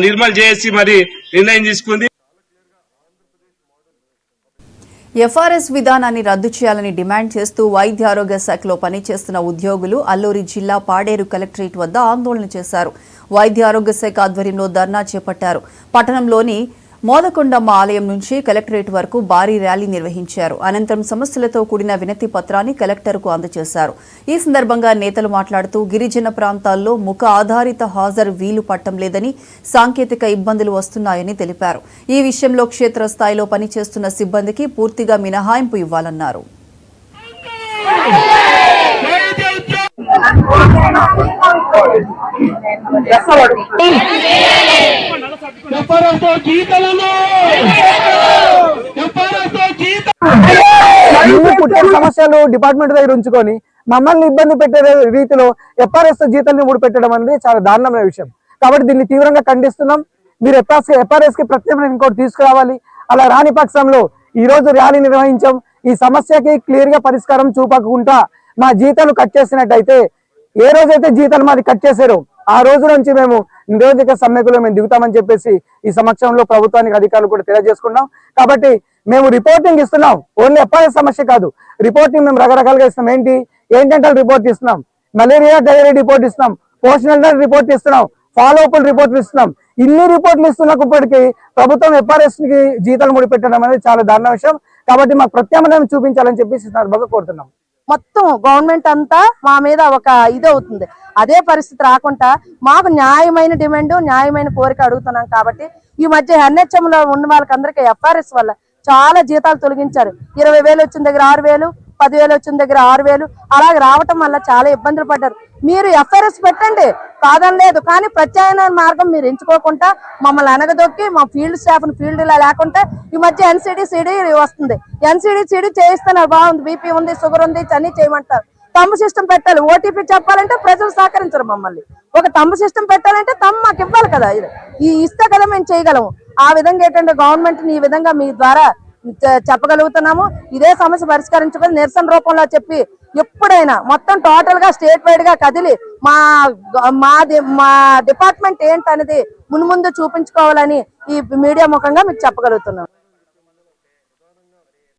నిర్మల్ చేసి మరి నిర్ణయం తీసుకుంది. ఎఫ్ఆర్ఎస్ విధానాన్ని రద్దు చేయాలని డిమాండ్ చేస్తూ వైద్య ఆరోగ్య శాఖలో పనిచేస్తున్న ఉద్యోగులు అల్లూరి జిల్లా పాడేరు కలెక్టరేట్ వద్ద ఆందోళన చేశారు. వైద్య ఆరోగ్య శాఖ ఆధ్వర్యంలో ధర్నా చేపట్టారు. పట్టణంలోని మోదకొండమ్మ ఆలయం నుంచి కలెక్టరేట్ వరకు భారీ ర్యాలీ నిర్వహించారు. అనంతరం సమస్యలతో కూడిన వినతి పత్రాన్ని కలెక్టర్కు అందజేశారు. ఈ సందర్భంగా నేతలు మాట్లాడుతూ గిరిజన ప్రాంతాల్లో ముఖ ఆధారిత హాజరు వీలు పట్టం లేదని, సాంకేతిక ఇబ్బందులు వస్తున్నాయని తెలిపారు. ఈ విషయంలో క్షేత్రస్థాయిలో పనిచేస్తున్న సిబ్బందికి పూర్తిగా మినహాయింపు ఇవ్వాలన్నారు. సమస్యలు డిపార్ట్మెంట్ దగ్గర ఉంచుకొని మమ్మల్ని ఇబ్బంది పెట్టే రీతిలో ఎఫ్ఆర్ఎస్ జీతాన్ని మూడు పెట్టడం అనేది చాలా దారుణమైన విషయం. కాబట్టి దీన్ని తీవ్రంగా ఖండిస్తున్నాం. మీరు ఎఫ్ఆర్ఎస్ కి ప్రత్యేకమైన ఇంకోటి తీసుకురావాలి. అలా రాని పక్షంలో ఈ రోజు ర్యాలీ నిర్వహించాం. ఈ సమస్యకి క్లియర్ గా పరిష్కారం చూపకుండా మా జీతాలు కట్ చేసినట్టయితే, ఏ రోజైతే జీతాలు మాది కట్ చేశారో ఆ రోజు నుంచి మేము నిరోధక సమ్మెకులో మేము దిగుతామని చెప్పేసి ఈ సమక్షంలో ప్రభుత్వానికి అధికారులు కూడా తెలియజేసుకున్నాం. కాబట్టి మేము రిపోర్టింగ్ ఇస్తున్నాం. ఓన్లీ ఎఫ్ఐఆర్ సమస్య కాదు, రిపోర్టింగ్ మేము రకరకాలుగా ఇస్తున్నాం. ఏంటంటే రిపోర్ట్ ఇస్తున్నాం, మలేరియా డైరీ రిపోర్ట్ ఇస్తున్నాం, పోషనల్ రిపోర్ట్ ఇస్తున్నాం, ఫాలో అప్ రిపోర్ట్లు ఇస్తున్నాం. ఇన్ని రిపోర్ట్లు ఇస్తున్నప్పటికీ ప్రభుత్వం ఎఫ్ఆర్ఎస్ కి జీతాలు ముడిపెట్టడం అనేది చాలా దారుణ విషయం. కాబట్టి మాకు ప్రత్యామ్నాయం చూపించాలని చెప్పేసి సందర్భంగా కోరుతున్నాం. మొత్తం గవర్నమెంట్ అంతా మా మీద ఒక ఇది అవుతుంది. అదే పరిస్థితి రాకుండా మాకు న్యాయమైన డిమాండ్, న్యాయమైన కోరిక అడుగుతున్నాం. కాబట్టి ఈ మధ్య ఎన్హెచ్ఎం లో ఉన్న వాళ్ళకందరికీ ఎఫ్ఆర్ఎస్ వల్ల చాలా జీతాలు తొలగించారు. 20,000 వచ్చిన దగ్గర 6,000, 10,000 వచ్చిన దగ్గర 6,000 అలాగే రావటం వల్ల చాలా ఇబ్బందులు పడ్డారు. మీరు ఎఫ్ఆర్ఎస్ పెట్టండి, కాదని లేదు, కానీ ప్రత్యామ్నాయ మార్గం మీరు ఎంచుకోకుండా మమ్మల్ని అనగదొక్కి మా ఫీల్డ్ స్టాఫ్ ఫీల్డ్ ఇలా లేకుంటే ఈ మధ్య ఎన్సిడి సిడి వస్తుంది. ఎన్సిడి సిడి చేయిస్తున్నారు, బాగుంది, బీపీ ఉంది, షుగర్ ఉంది, అన్ని చేయమంటారు. తమ్ము సిస్టమ్ పెట్టాలి. ఓటీపీ చెప్పాలంటే ప్రజలు సహకరించరు. మమ్మల్ని ఒక తమ్ము సిస్టమ్ పెట్టాలంటే తమ్ము మాకు ఇవ్వాలి కదా, ఈ ఇస్తే కదా మేము చేయగలము. ఆ విధంగా ఏంటంటే గవర్నమెంట్ ని ఈ విధంగా మీ ద్వారా చెప్పగలుగుతున్నాము. ఇదే సమస్య పరిష్కరించుకొని నిరసన రూపంలో చెప్పి ఎప్పుడైనా మొత్తం టోటల్ గా స్టేట్ వైడ్ గా కదిలి మా డిపార్ట్మెంట్ ఏంటనేది మున్ముందు చూపించుకోవాలని ఈ మీడియా ముఖంగా మీకు చెప్పగలుగుతున్నాం.